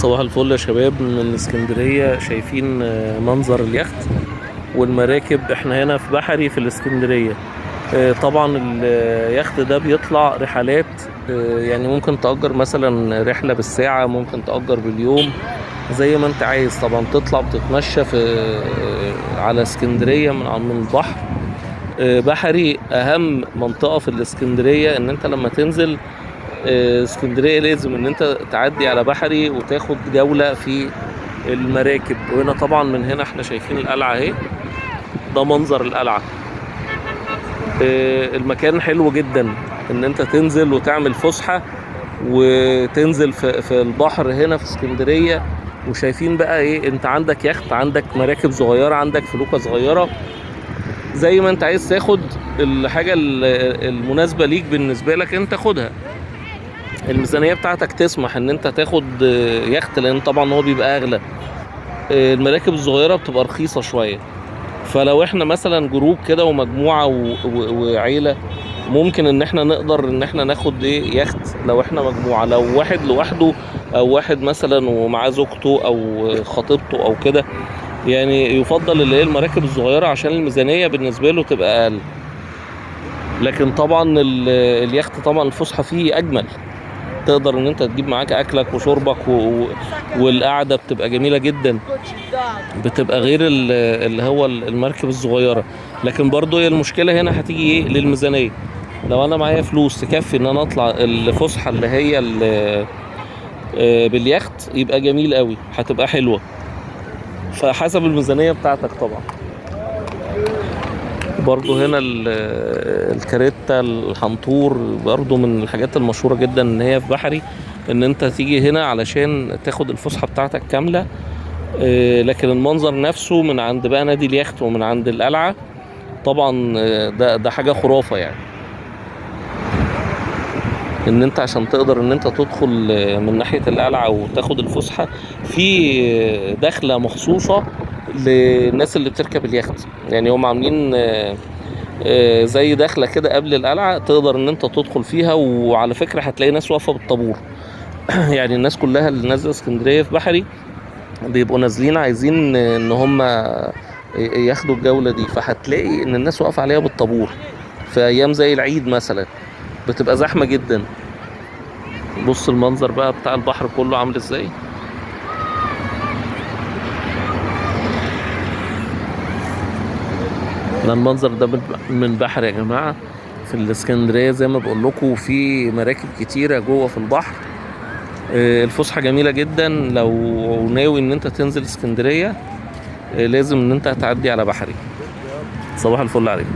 صباح الفل يا شباب من اسكندرية. شايفين منظر اليخت والمراكب. احنا هنا في بحري في الاسكندرية. طبعا اليخت ده بيطلع رحلات. يعني ممكن تأجر مثلا رحلة بالساعة، ممكن تأجر باليوم زي ما انت عايز. طبعا تطلع بتتمشى في على اسكندرية من البحر. بحري اهم منطقة في الاسكندرية. ان انت لما تنزل اسكندرية لازم ان انت تعدي على بحري وتاخد جولة في المراكب. وهنا طبعا من هنا احنا شايفين القلعة اهي، ده منظر القلعة. المكان حلو جدا ان انت تنزل وتعمل فسحة وتنزل في البحر هنا في اسكندرية. وشايفين بقى ايه، انت عندك يخت، عندك مراكب صغيرة، عندك فلوكة صغيرة، زي ما انت عايز تاخد الحاجة المناسبة ليك بالنسبة لك انت خدها. الميزانية بتاعتك تسمح ان انت تاخد يخت، لان طبعا هو بيبقى اغلى. المراكب الصغيرة بتبقى رخيصة شوية. فلو احنا مثلا جروب كده ومجموعة وعيلة، ممكن ان احنا نقدر ان احنا ناخد ايه يخت لو احنا مجموعة. لو واحد لوحده او واحد مثلا ومعاه زوجته او خطيبته او كده، يعني يفضل اللي هي المراكب الصغيرة عشان الميزانية بالنسبة له تبقى اقل. لكن طبعا اليخت طبعا الفسحة فيه اجمل. تقدر ان انت تجيب معاك اكلك وشربك والقعده بتبقى جميله جدا، بتبقى غير اللي هو المركب الصغيره. لكن برضو هي المشكله هنا هتيجي ايه للميزانيه. لو انا معايا فلوس تكفي ان انا اطلع الفسحه اللي هي باليخت، يبقى جميل قوي، هتبقى حلوه. فحسب الميزانيه بتاعتك طبعا. برضو هنا الكاريتا الحنطور برضو من الحاجات المشهورة جدا ان هي في بحري. ان انت تيجي هنا علشان تاخد الفسحة بتاعتك كاملة. لكن المنظر نفسه من عند بقى نادي اليخت ومن عند القلعة طبعا ده حاجة خرافة يعني. ان انت عشان تقدر ان انت تدخل من ناحية القلعة وتاخد الفسحة في دخلة مخصوصة للناس اللي بتركب اليخت. يعني هم عاملين زي دخلة كده قبل القلعة، تقدر ان انت تدخل فيها. وعلى فكرة هتلاقي ناس واقفة بالطابور. يعني الناس كلها اللي نازلة اسكندرية في بحري بيبقوا نازلين عايزين ان هم ياخدوا الجولة دي. فهتلاقي ان الناس واقفة عليها بالطابور في ايام زي العيد مثلا، بتبقى زحمة جدا. بص المنظر بقى بتاع البحر كله عامل ازاي. ده المنظر ده من بحر يا جماعة في الاسكندرية. زي ما بقول لكم في مراكب كتيرة جوه في البحر. الفسحة جميلة جدا. لو ناوي ان انت تنزل اسكندرية لازم ان انت هتعدي على بحري. صباح الفل عليك.